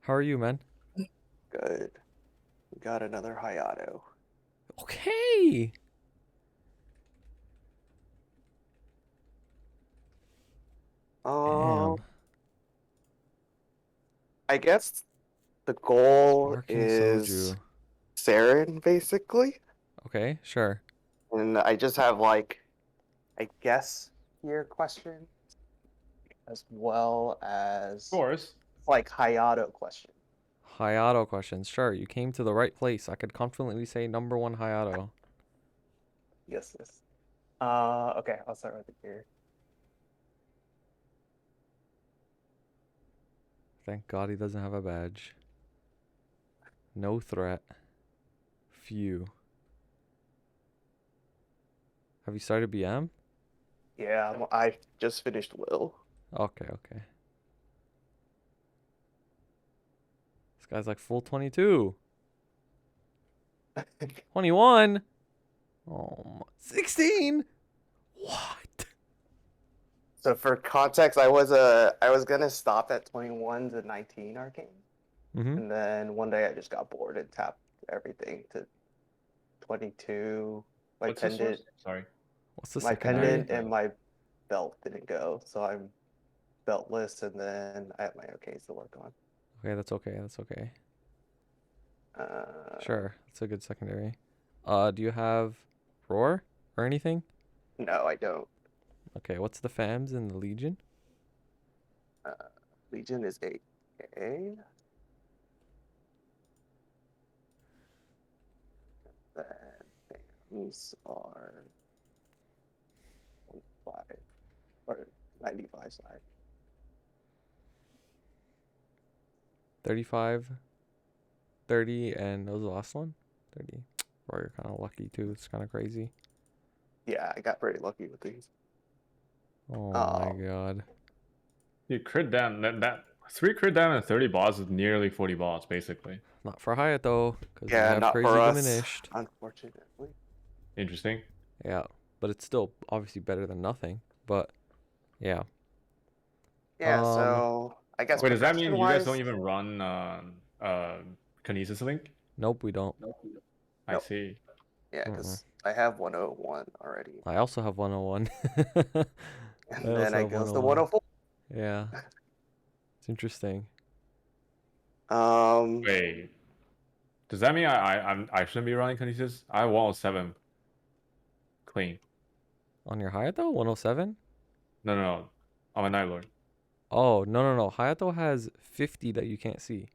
How are you, man? Good. We got another Hayato. Okay. Um, Damn. I guess the goal Sparking is Soju. Saren, basically. Okay, sure. And I just have like, I guess, your question as well Of as course. like Hayato question. Hayato questions. Sure, you came to the right place. I could confidently say number one Hayato. Yes, yes. Okay, I'll start with the gear. Thank God he doesn't have a badge. No threat. Phew. Have you started BM? Yeah, I just finished Will. Okay, okay. This guy's like full 22. 21? Oh, 16? What? So for context, I was gonna stop at 21 to 19 arcane. Mm-hmm. And then one day I just got bored and tapped everything to 22. My What's the source? pendant, Sorry. What's the my secondary? pendant and my belt didn't go, so I'm beltless, and then I have my OKs to work on. Okay, that's okay. That's okay. Uh, Sure, that's a good secondary. Do you have Roar or anything? no, I don't. Okay, what's the FAMs in the Legion? Uh, Legion is 8K. Then things are 5 or 95 side. 35, 30, and that was the last one? 30. Roar, you're kind of lucky too. It's kind of crazy. Yeah, I got pretty lucky with these. Oh my Um, god. Dude, crit down. That 3 crit down and 30 balls is nearly 40 balls, basically. Not for Hayato, because we yeah, have not for crazy us, diminished. unfortunately. Interesting. Yeah, but it's still obviously better than nothing. But yeah. Yeah, Um, so I guess Wait, does that progression mean you guys don't wise, even run Kinesis Link? nope, we don't. I nope. see. Yeah, Mm-mm. because I have 101 already. I also have 101. I And then also I have goes to 101. 104. Yeah, it's interesting. Um, Wait, does that mean I shouldn't be running Kinesis? I have 107 clean. On your Hayato, 107? No, no, no. I'm a Night Lord. Oh, no, no, no. Hayato has 50 that you can't see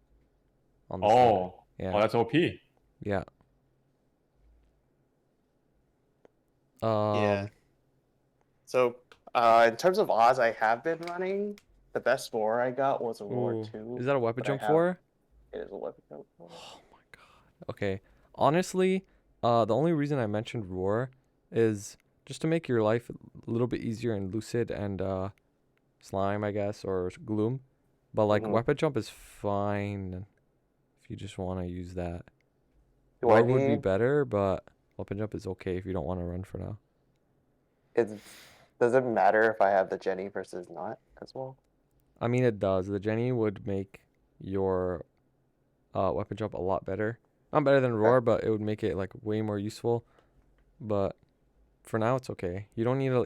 on the stat. Oh, Yeah, oh, that's OP. yeah. yeah. Um, So, in terms of odds, I have been running. The best score I got was a Roar ooh, 2, is that a weapon but I jump have for? it is a weapon code for it. Oh my god. Okay. Honestly, the only reason I mentioned Roar is just to make your life a little bit easier in Lucid and Slime, I guess, or Gloom. But like Mhm. weapon jump is fine if you just want to use that. Do I Roar would be need better, but weapon jump is okay if you don't want to run for now. it's does it matter if I have the Jenny versus not as well? I mean, it does. The Jenny would make your weapon jump a lot better. Not better than Okay. Roar, but it would make it like way more useful. But for now, it's okay. You don't need a.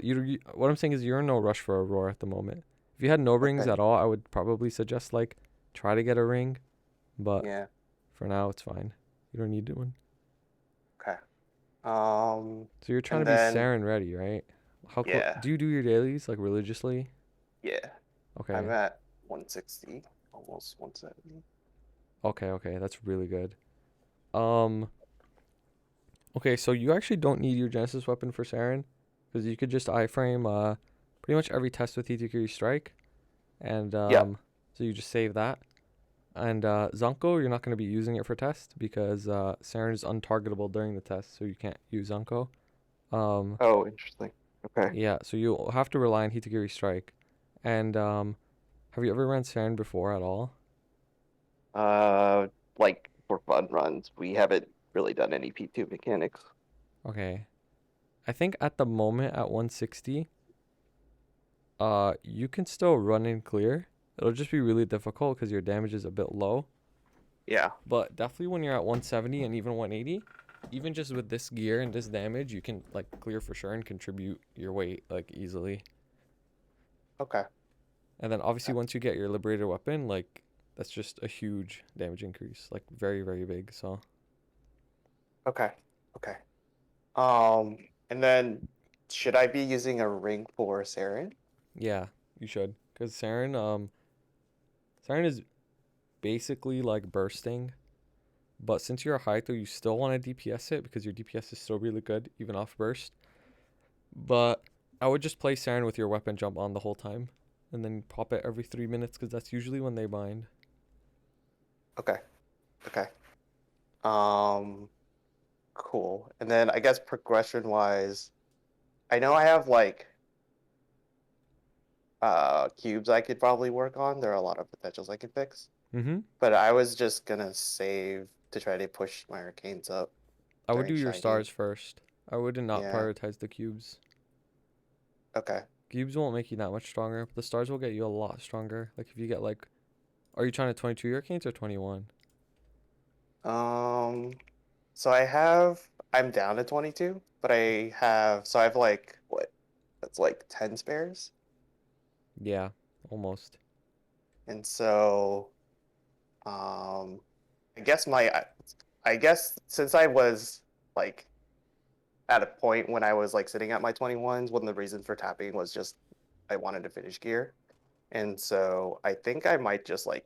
What I'm saying is you're in no rush for a Roar at the moment. If you had no rings Okay. at all, I would probably suggest like try to get a ring. But Yeah. for now, it's fine. You don't need one. Okay. So you're trying And to be then Saren ready, right? How close yeah, do you do your dailies like religiously? yeah. I'm Okay, at 160, almost 170. okay, okay. That's really good. Um, okay, so you actually don't need your Genesis weapon for Saren, because you could just iframe pretty much every test with Itikiri Strike, and Yep. so you just save that. And Zonko, you're not going to be using it for test because Saren is untargetable during the test, so you can't use Zonko. Um, Oh, interesting. Okay. yeah, so you'll have to rely on Hitagiri Strike. And have you ever ran Saren before at all? Uh, like for fun runs, we haven't really done any P2 mechanics. Okay. I think at the moment at 160, you can still run and clear. It'll just be really difficult because your damage is a bit low. Yeah. But definitely when you're at 170 and even 180, even just with this gear and this damage, you can like clear for sure and contribute your weight like easily. Okay. And then obviously once you get your liberated weapon, like that's just a huge damage increase, like very, very big. So Okay. Okay. And then should I be using a ring for Saren? yeah, you should. Because Siren is basically like bursting. But since you're a Hayato, you still want to DPS it because your DPS is still really good, even off burst. But I would just play Siren with your weapon jump on the whole time. And then pop it every 3 minutes because that's usually when they bind. Okay. Okay. Um, cool. And then I guess progression wise, I know I have like cubes I could probably work on. There are a lot of potentials I could fix. Mm-hmm. But I was just gonna save to try to push my arcanes up I would do during your Shiny. stars first. I would not Yeah. prioritize the cubes. Okay. Cubes won't make you that much stronger, but the stars will get you a lot stronger. Like if you get like, are you trying to 22 your arcanes or 21? Um, so I'm down to 22, but I have like what? That's like 10 spares. Yeah, almost. And so, um, I guess I guess since I was like at a point when I was like sitting at my 21s, one of the reasons for tapping was just I wanted to finish gear. And so I think I might just like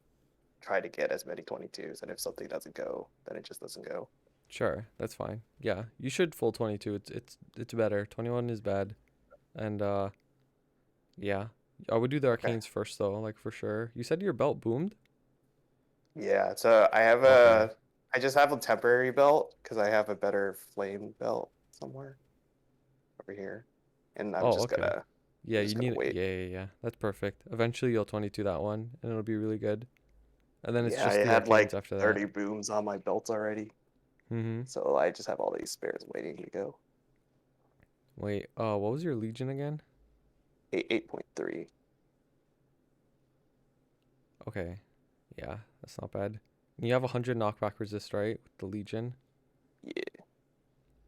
try to get as many 22s, and if something doesn't go, then it just doesn't go. Sure, that's fine. Yeah, you should full 22. It's better. 21 is bad. And yeah. I would do the Okay. arcanes first though, like for sure. You said your belt boomed? Yeah, so Okay. I just have a temporary belt because I have a better flame belt somewhere over here, and Oh, okay. Yeah, I'm you just gonna need it. wait. Yeah, yeah, yeah. That's perfect. Eventually you'll 22 that one and it'll be really good. And then it's Yeah, I just the had arcanes like after that. 30 booms on my belt already, Mm-hmm. so I just have all these spares waiting to go. Wait, what was your legion again? 8.3. Okay. Yeah, that's not bad. You have 100 knockback resist, right? With the legion. Yeah,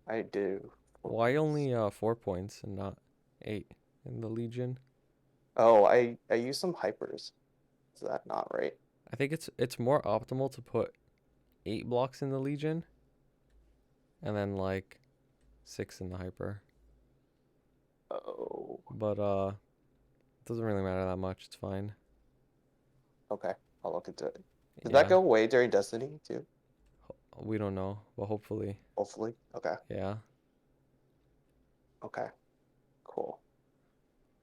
I do. 4 Why points. only 4 points and not 8 in the legion? Oh, I used some hypers. Is that not right? I think it's more optimal to put 8 blocks in the legion and then like 6 in the hyper. Oh, But it doesn't really matter that much. It's fine. okay. I'll look into it. Did that Yeah, go away during Destiny too? we don't know, but hopefully, Hopefully. Okay. yeah. Okay. Cool.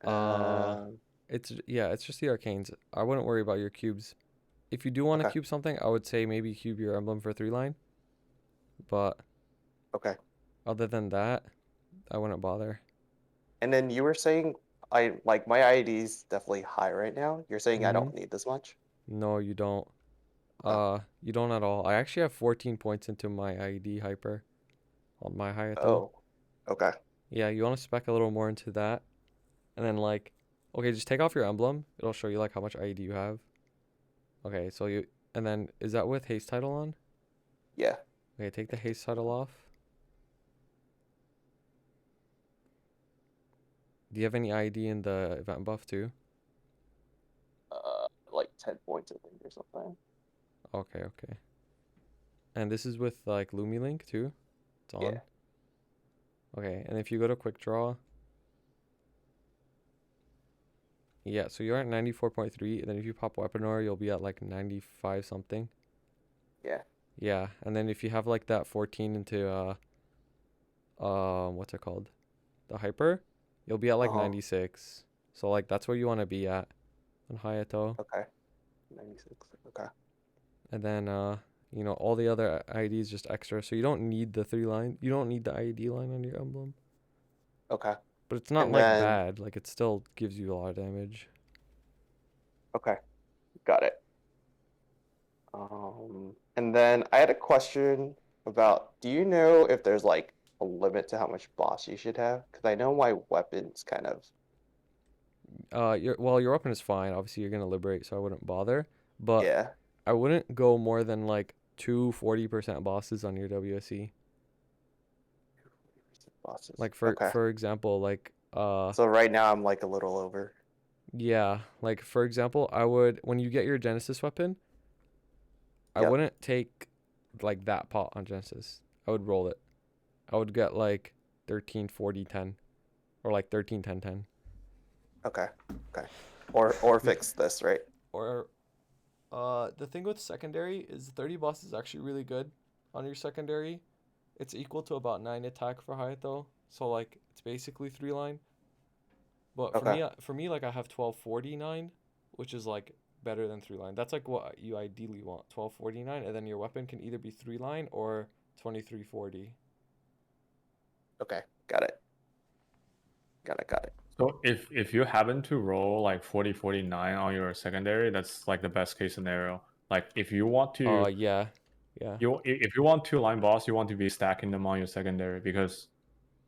Uh, Um, it's just the arcanes. I wouldn't worry about your cubes. If you do want to okay. cube something, I would say maybe cube your emblem for 3 line. But Okay. other than that, I wouldn't bother. And then you were saying I like my ID is definitely high right now. You're saying I Mm-hmm. don't need this much? No, you don't. Okay. You don't at all. I actually have 14 points into my ID hyper on my Hayato. Oh, okay. Yeah, you want to spec a little more into that. And then like, okay, just take off your emblem. It'll show you like how much ID you have. Okay, so you and then is that with haste title on? Yeah. Okay, take the haste title off. Do you have any ID in the event buff too? Like 10 points, I think, or something. Okay, okay. And this is with like Lumi Link too? It's Yeah. on. Okay, and if you go to quick draw, yeah, so you're at 94.3, and then if you pop weapon aura, you'll be at like 95 something. Yeah. Yeah, and then if you have like that 14 into what's it called? The hyper, you'll be at like Uh-huh. 96. So like that's where you want to be at on Hayato. Okay. 96. Okay. And then all the other IDs just extra. So you don't need the 3 line. You don't need the ID line on your emblem. Okay. But it's not And like then bad. Like it still gives you a lot of damage. okay, got it. And then I had a question about, do you know if there's like a limit to how much boss you should have? Because I know my weapons kind of your weapon is fine. Obviously, you're gonna liberate, so I wouldn't bother. But Yeah. I wouldn't go more than like two 40% bosses on your WSE. Bosses. Like for Okay. for example, like So right now I'm like a little over. yeah, like for example, I would when you get your Genesis weapon, I Yep. wouldn't take like that pot on Genesis. I would roll it. I would get like 13 40 10 or like 13 10 10. Okay. Okay. Or Be- fix this, right? Or the thing with secondary is 30 boss is actually really good on your secondary. It's equal to about 9 attack for Hayato. So like it's basically 3 line. But Okay. for me like I have 1249, which is like better than 3 line. That's like what you ideally want. 1249 and then your weapon can either be 3 line or 2340. Okay. Got it. Got it. Got it. So if you happen to roll like 40-49 on your secondary, that's like the best case scenario. Like if you want to Yeah. Yeah. if you want 2 line boss, you want to be stacking them on your secondary because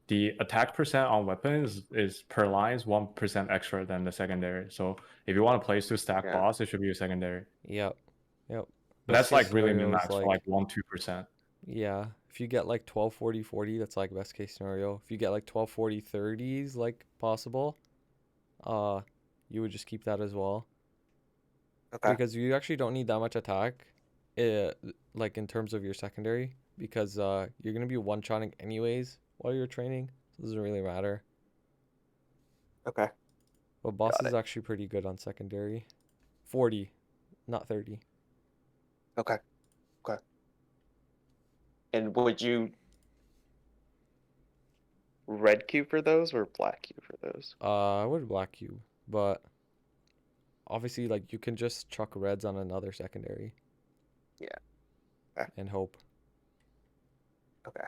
the attack percent on weapons is per line is 1% extra than the secondary. So if you want a place to stack Yeah. boss, it should be your secondary. Yep. Yep. And Best that's case like really scenario min is max for like like 1-2%. yeah, if you get like 12 40 40, that's like best case scenario. If you get like 12 40 30s like possible, uh you would just keep that as well Okay. because you actually don't need that much attack uh, like in terms of your secondary because you're going to be one-shotting anyways while you're training. So it doesn't really matter. Okay. But boss Got is it. actually pretty good on secondary. 40, not 30. Okay. Okay. And would you red cube for those or black cube for those? I would black cube, but obviously like you can just chuck reds on another secondary Yeah. Okay. and hope. Okay.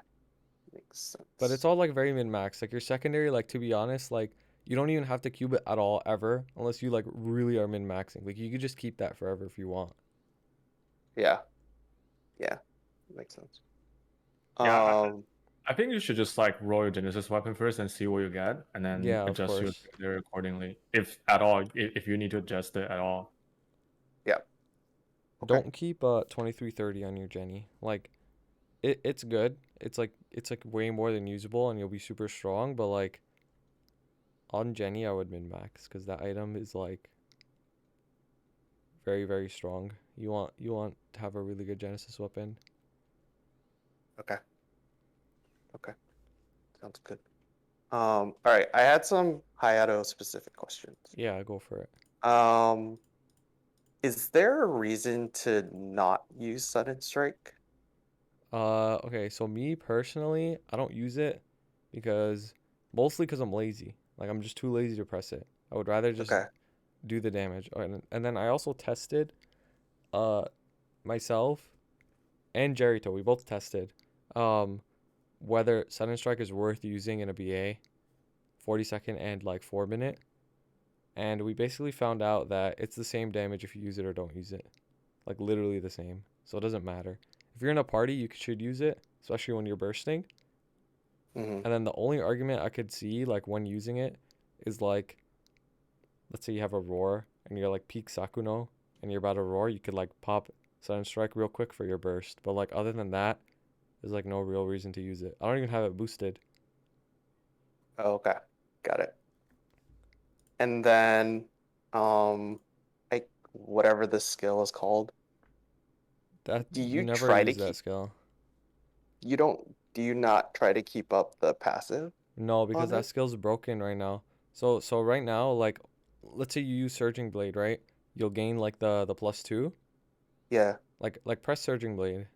Makes But it's sense. all like very min max. Like your secondary, like to be honest, like you don't even have to cube it at all ever unless you like really are min maxing. Like you could just keep that forever if you want. Yeah. Yeah. Makes sense. Yeah, Um. I think you should just like roll your Genesis weapon first and see what you get, and then Yeah, of adjust your course. secondary accordingly, if at all, if you need to adjust it at all. Yeah. Okay. Don't keep 2330 on your Jenny. Like it's good. It's like way more than usable and you'll be super strong, but like on Jenny I would min max because that item is like very, very strong. You want to have a really good Genesis weapon. Okay. Okay. Sounds good. All right. I had some Hayato specific questions. Yeah, go for it. Um, is there a reason to not use Sudden Strike? Okay, so me personally, I don't use it because mostly because I'm lazy. Like I'm just too lazy to press it. I would rather just Okay. do the damage. Oh, and then I also tested uh myself and Jerito, we both tested um whether Sudden Strike is worth using in a BA 40-second and like 4 minute. And we basically found out that it's the same damage if you use it or don't use it. Like literally the same. So it doesn't matter. If you're in a party, you should use it, especially when you're bursting. Mm-hmm. And then the only argument I could see, like when using it, is like, let's say you have a roar and you're like peak Sakuno and you're about to roar, you could like pop Sudden Strike real quick for your burst. But like other than that, there's like no real reason to use it. I don't even have it boosted. Oh, okay. Got it. And then, like whatever this skill is called, That do you you never try to use that keep? skill. You don't. Do you not try to keep up the passive No, because on that it? skill's broken right now. So right now, like, let's say you use Surging Blade, right? You'll gain like the +2. Yeah. Like press Surging Blade.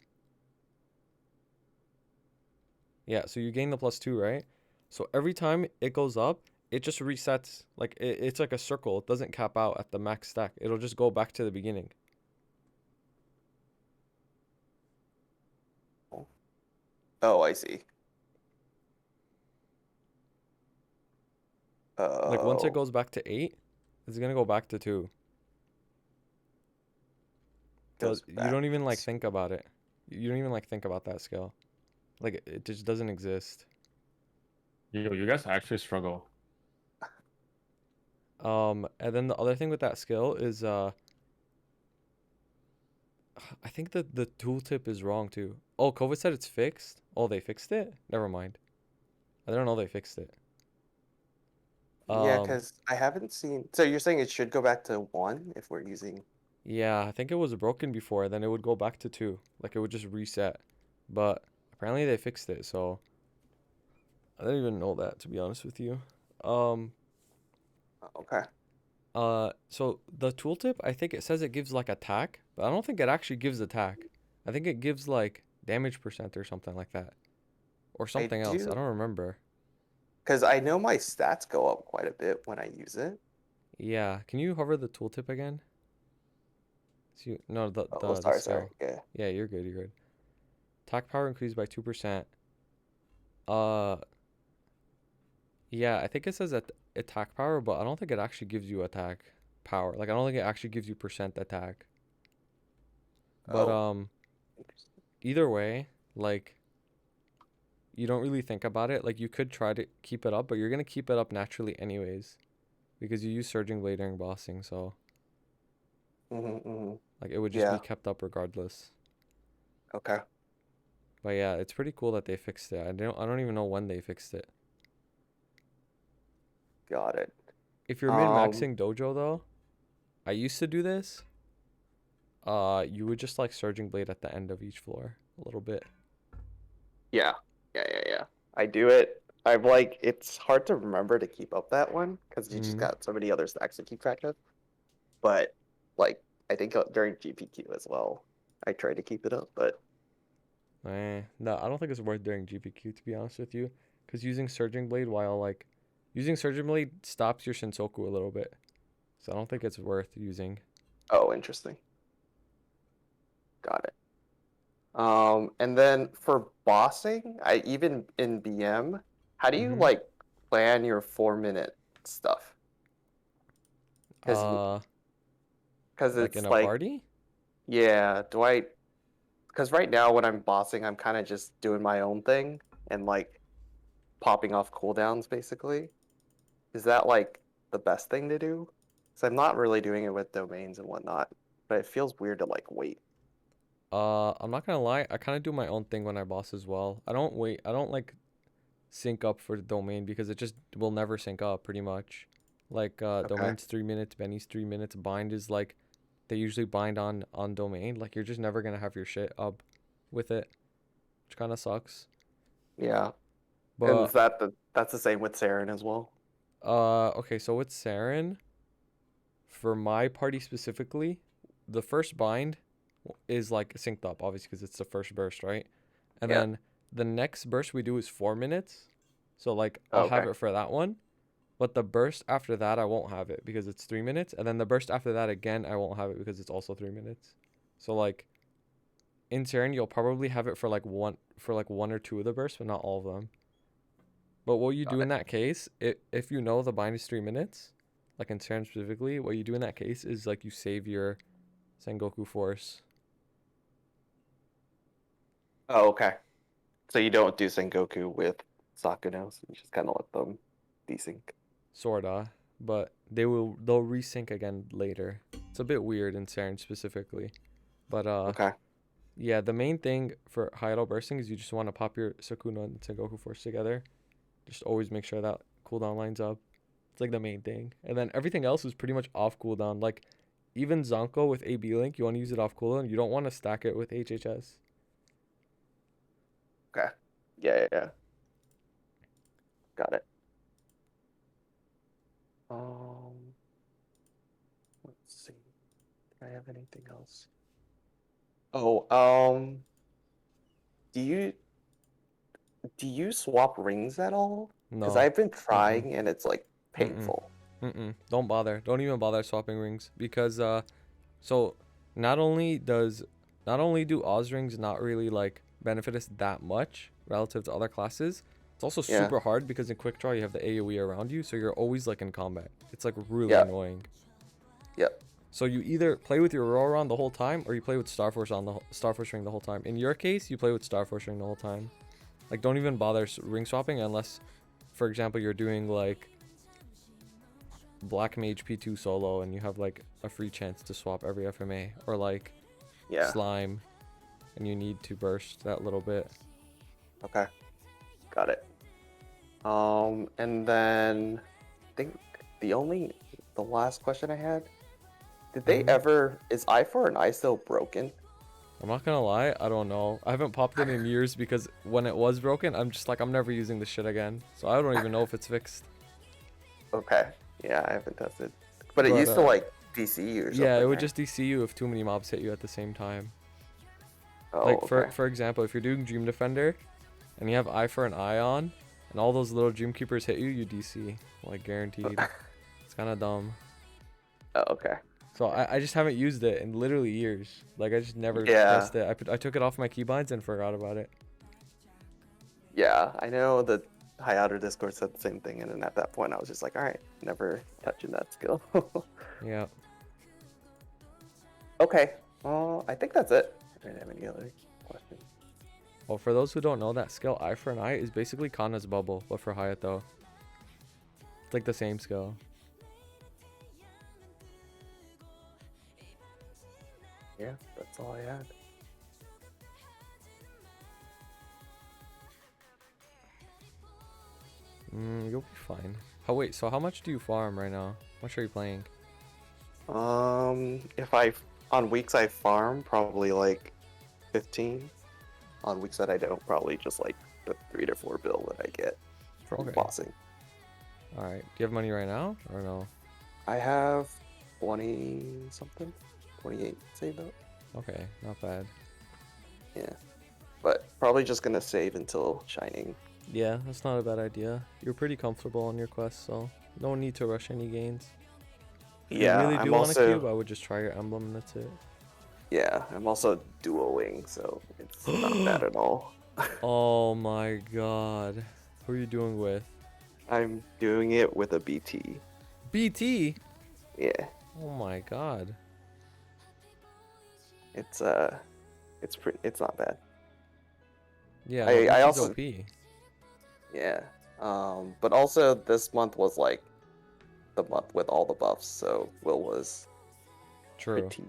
Yeah, so you gain the +2, right? So every time it goes up, it just resets. Like it's like a circle. It doesn't cap out at the max stack. It'll just go back to the beginning. Oh, I see. Like once it Oh, goes back to 8, it's gonna go back to 2. So goes you back don't even like to. think about it. You don't even like think about that skill. Like it just doesn't exist. You guys actually struggle. And then the other thing with that skill is I think that the tooltip is wrong too. Oh, COVID said it's fixed. Oh, they fixed it? Never mind. I don't know they fixed it. Yeah, Um, because I haven't seen. So you're saying it should go back to 1 if we're using. yeah, I think it was broken before, then it would go back to 2. Like it would just reset. But apparently they fixed it, so I didn't even know that to be honest with you. Um, Okay. so the tooltip, I think it says it gives like attack, but I don't think it actually gives attack. I think it gives like damage percent or something like that. Or I something else. I do, don't remember. because I know my stats go up quite a bit when I use it. Yeah, can you hover the tooltip again? See, no, Oh, the sorry. skill. Yeah. Yeah, you're good, you're good. Attack power increased by 2%. Uh, yeah, I think it says that attack power, but I don't think it actually gives you attack power. Like I don't think it actually gives you percent attack. But Oh, interesting. either way, like you don't really think about it. Like you could try to keep it up, but you're gonna keep it up naturally anyways because you use Surging Blade during bossing, so Mm-hmm. like it would just be Yeah. kept up regardless. Okay. But yeah, it's pretty cool that they fixed it. I don't even know when they fixed it. Got it. If you're Um. min-maxing dojo though, I used to do this. You would just like Surging Blade at the end of each floor a little bit. Yeah. Yeah. I do it. I'm like, it's hard to remember to keep up that one because you just Mm. got so many other stacks to keep track of. But like, I think during GPQ as well, I try to keep it up. But No, I don't think it's worth doing GPQ to be honest with you, because using Surging Blade while like using Surging Blade stops your Shinsoku a little bit, so I don't think it's worth using. oh, interesting. Got it. And then for bossing, I even in BM, how do you Mm-hmm. like plan your 4 minute stuff? Because Uh, like in it's a like, party? yeah, do I? Because right now when I'm bossing, I'm kind of just doing my own thing and like popping off cooldowns basically. Is that like the best thing to do? Because I'm not really doing it with domains and whatnot, but it feels weird to like wait. I'm not gonna lie, I kind of do my own thing when I boss as well. I don't wait. I don't like sync up for the domain because it just will never sync up pretty much. Like Okay. domain's 3 minutes, Benny's 3 minutes, bind is like they usually bind on domain. Like you're just never gonna have your shit up with it, which kind of sucks. Yeah. And But is that's the same with Saren as well? okay, so with Saren, for my party specifically, the first bind is like synced up, obviously because it's the first burst, right? And Yeah. then the next burst we do is 4 minutes. So like I'll have Okay. it for that one. But the burst after that, I won't have it because it's 3 minutes. And then the burst after that again, I won't have it because it's also 3 minutes. So like in Saren, you'll probably have it for like one or two of the bursts, but not all of them. But what you Got do in it. that case, if you know the bind is 3 minutes, like in Saren specifically, what you do in that case is like you save your Sengoku force. Oh, okay. So you don't do Sengoku with Sakunos, you just kind of let them desync. Sorta, but they'll resync again later. It's a bit weird in Saren specifically. But Okay. yeah, the main thing for Hayato bursting is you just want to pop your Sukuna and Sengoku force together. Just always make sure that cooldown lines up. It's like the main thing. And then everything else is pretty much off cooldown. Like even Zonko with AB Link, you want to use it off cooldown. You don't want to stack it with HHS. Okay. Yeah. Got it. Um, let's see. Do I have anything else? Oh, do you do you swap rings at all? Because No. I've been Mm-mm. trying and it's like Mm-mm. painful. Mm-mm. Don't bother. Don't even bother swapping rings because so not only does not only do Oz rings not really like benefit us that much relative to other classes, it's also Yeah. super hard because in quick draw you have the AoE around you, so you're always like in combat. It's like really Yeah. annoying. Yep. So you either play with your Roron the whole time or you play with Star Force Star Force ring the whole time. In your case, you play with Star Force ring the whole time. Like don't even bother ring swapping unless, for example, you're doing like Black Mage P2 solo and you have like a free chance to swap every FMA, or like Yeah. Slime and you need to burst that little bit. Okay. Got it. And then I think the last question I had, did they ever, is I4 and I still broken? I'm not gonna lie, I don't know. I haven't popped it in years because when it was broken, I'm just like, I'm never using this shit again. So I don't even know if it's fixed. Okay. Yeah, I haven't tested. But it But, used to like DC you or something. yeah, it would right? just DC you if too many mobs hit you at the same time. Oh, Like okay. for example, if you're doing Dream Defender and you have Eye for an Eye on and all those little Dream Keepers hit you, you DC. Like guaranteed. It's kinda dumb. Oh, okay. So I just haven't used it in literally years. Like I just never Yeah. pressed it. I took it off my keybinds and forgot about it. Yeah, I know the Hayato Discord said the same thing, and then at that point I was just like, all right, never touching that skill. Yeah. Okay. I think that's it. I didn't have any other questions. Well, for those who don't know, that skill Eye for an Eye is basically Kana's bubble, but for Hayato. It's like the same skill. Yeah, that's all I had. You'll be fine. Oh wait, so how much do you farm right now? How much are you playing? If I on weeks I farm, probably like 15. On weeks that I don't, probably just like the 3 to 4 bill that I get from Okay. bossing. Alright. Do you have money right now or no? I have 20 something, 28 saved up. Okay, not bad. Yeah, but probably just gonna save until Shining. Yeah, that's not a bad idea. You're pretty comfortable on your quest, so no need to rush any gains. If Yeah, you really do I'm want also a cube, I would just try your emblem and that's it. yeah, I'm also duoing, so it's not bad at all. Oh my god. Who are you doing with? I'm doing it with a BT. BT? Yeah, Oh my god. it's it's not bad. Yeah, I no, BT's also- OP. Yeah. But also this month was like the month with all the buffs, so Will was True. pretty.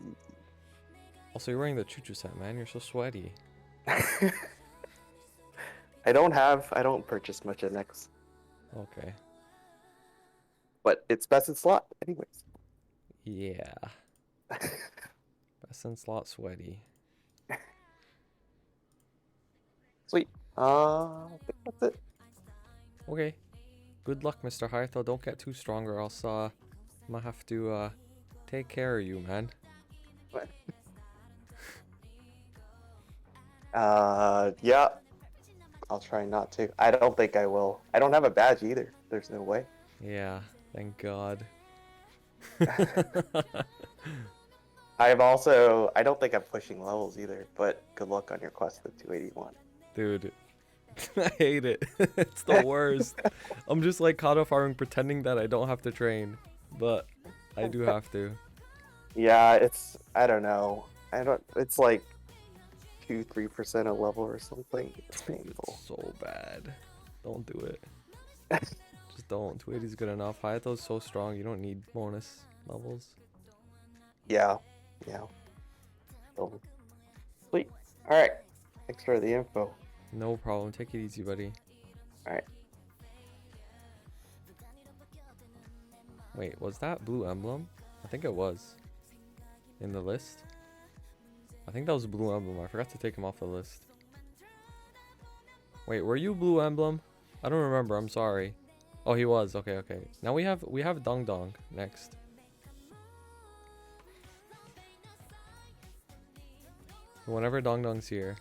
Also, you're wearing the choo-choo set, man. You're so sweaty. I don't purchase much NX, Okay. but it's best in slot anyways. Yeah. Best in slot sweaty. Sweet. I think that's it. Okay. Good luck, Mr. Hayato. Don't get too strong or else I'm gonna have to take care of you, man. Yeah. I'll try not to. I don't think I will. I don't have a badge either. There's no way. Yeah, thank God. I don't think I'm pushing levels either, but good luck on your quest to 281. Dude, I hate it. It's the worst. I'm just like caught off farming pretending that I don't have to train, but I do have to. Yeah, I don't know. It's like 2-3% a level or something. It's painful. It's so bad. Don't do it. Just don't. 280 is good enough. Hayato's so strong, you don't need bonus levels. Yeah. So, sweet. Alright. Thanks for the info. No problem. Take it easy, buddy. Alright. Wait, was that blue emblem? I think it was. In the list? I think that was a blue emblem. I forgot to take him off the list. Wait, were you blue emblem? I don't remember. I'm sorry. Oh, he was. Okay. Now we have Dong Dong next. Whenever Dong Dong's here,